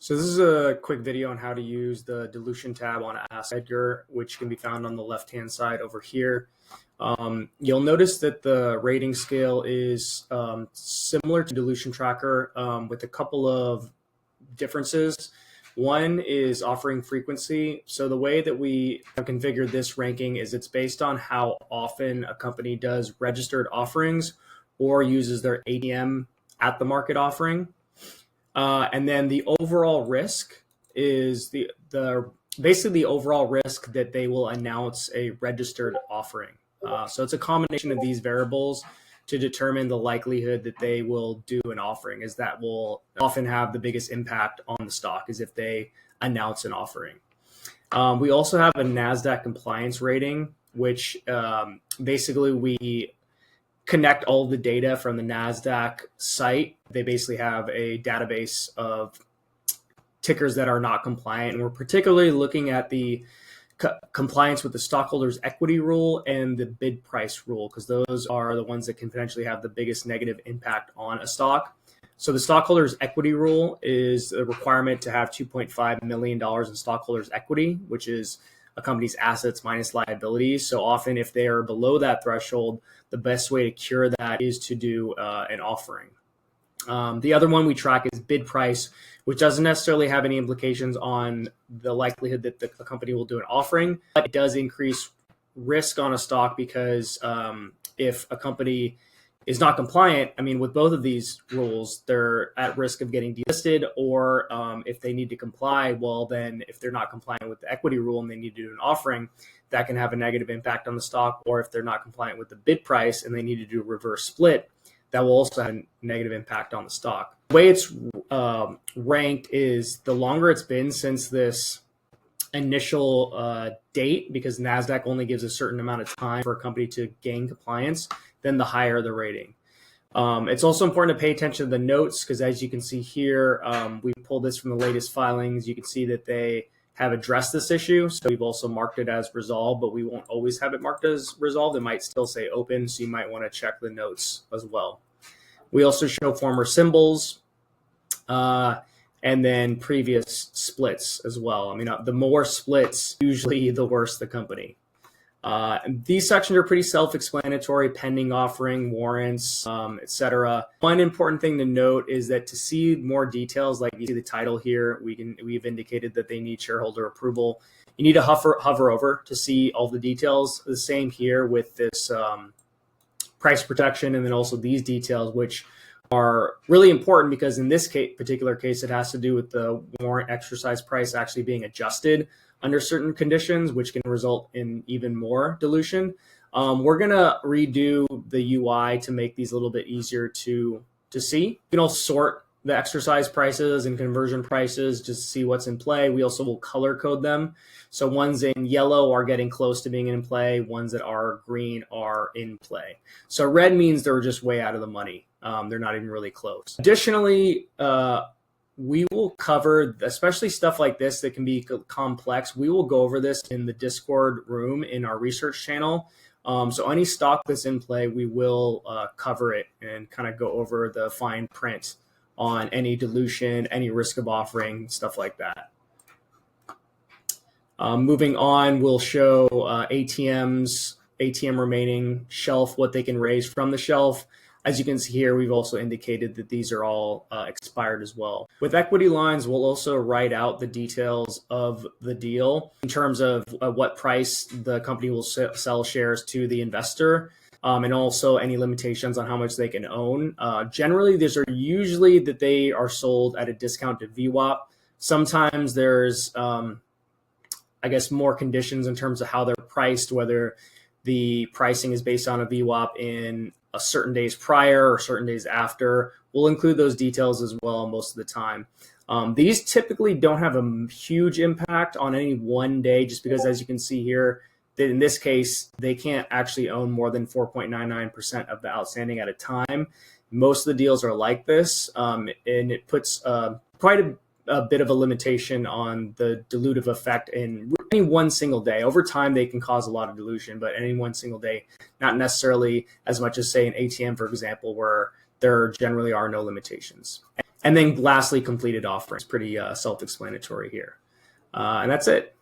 So this is a quick video on how to use the dilution tab on Ask Edgar, which can be found on the left-hand side over here. You'll notice that the rating scale is similar to Dilution Tracker with a couple of differences. One is offering frequency. So the way that we have configured this ranking is it's based on how often a company does registered offerings or uses their ATM at the market offering. And then the overall risk is basically the overall risk that they will announce a registered offering. So it's a combination of these variables to determine the likelihood that they will do an offering, as that will often have the biggest impact on the stock is if they announce an offering. We also have a Nasdaq Compliance rating, which basically we connect all the data from the Nasdaq site. They basically have a database of tickers that are not compliant. And we're particularly looking at the compliance with the stockholders' equity rule and the bid price rule, because those are the ones that can potentially have the biggest negative impact on a stock. So the stockholders' equity rule is a requirement to have $2.5 million in stockholders' equity, which is a company's assets minus liabilities. So often if they are below that threshold, the best way to cure that is to do an offering. The other one we track is bid price, which doesn't necessarily have any implications on the likelihood that the company will do an offering, but it does increase risk on a stock because if a company is not compliant, with both of these rules, they're at risk of getting delisted, or if they need to comply, well, then if they're not compliant with the equity rule and they need to do an offering, that can have a negative impact on the stock. Or if they're not compliant with the bid price and they need to do a reverse split, that will also have a negative impact on the stock. The way it's ranked is the longer it's been since this initial date, because NASDAQ only gives a certain amount of time for a company to gain compliance, then the higher the rating. It's also important to pay attention to the notes, because as you can see here, we pulled this from the latest filings. You can see that they have addressed this issue. So we've also marked it as resolved, but we won't always have it marked as resolved. It might still say open, so you might want to check the notes as well. We also show former symbols and then previous splits as well. The more splits, usually the worse the company. These sections are pretty self-explanatory: pending offering, warrants, etc. One important thing to note is that to see more details, like you see the title here, we've indicated that they need shareholder approval. You need to hover over to see all the details. The same here with this price protection, and then also these details, which are really important because in this particular case, it has to do with the warrant exercise price actually being adjusted under certain conditions, which can result in even more dilution. We're going to redo the UI to make these a little bit easier to see. You can also sort the exercise prices and conversion prices just to see what's in play. We also will color code them. So ones in yellow are getting close to being in play. Ones that are green are in play. So red means they're just way out of the money. They're not even really close. Additionally, we will cover, especially stuff like this that can be complex. We will go over this in the Discord room in our research channel. So any stock that's in play, we will cover it and kind of go over the fine print on any dilution, any risk of offering, stuff like that. Moving on, we'll show ATM remaining shelf, what they can raise from the shelf. As you can see here, we've also indicated that these are all expired as well. With equity lines, we'll also write out the details of the deal in terms of what price the company will sell shares to the investor, and also any limitations on how much they can own. Generally, these are usually that they are sold at a discount to VWAP. Sometimes there's, more conditions in terms of how they're priced, whether the pricing is based on a VWAP in a certain days prior or certain days after. We'll include those details as well most of the time. These typically don't have a huge impact on any one day, just because, as you can see here, that in this case, they can't actually own more than 4.99% of the outstanding at a time. Most of the deals are like this, and it puts quite a bit of a limitation on the dilutive effect in any one single day. Over time, they can cause a lot of dilution, but any one single day, not necessarily as much as, say, an ATM, for example, where there generally are no limitations. And then lastly, completed offerings. Pretty self-explanatory here. And that's it.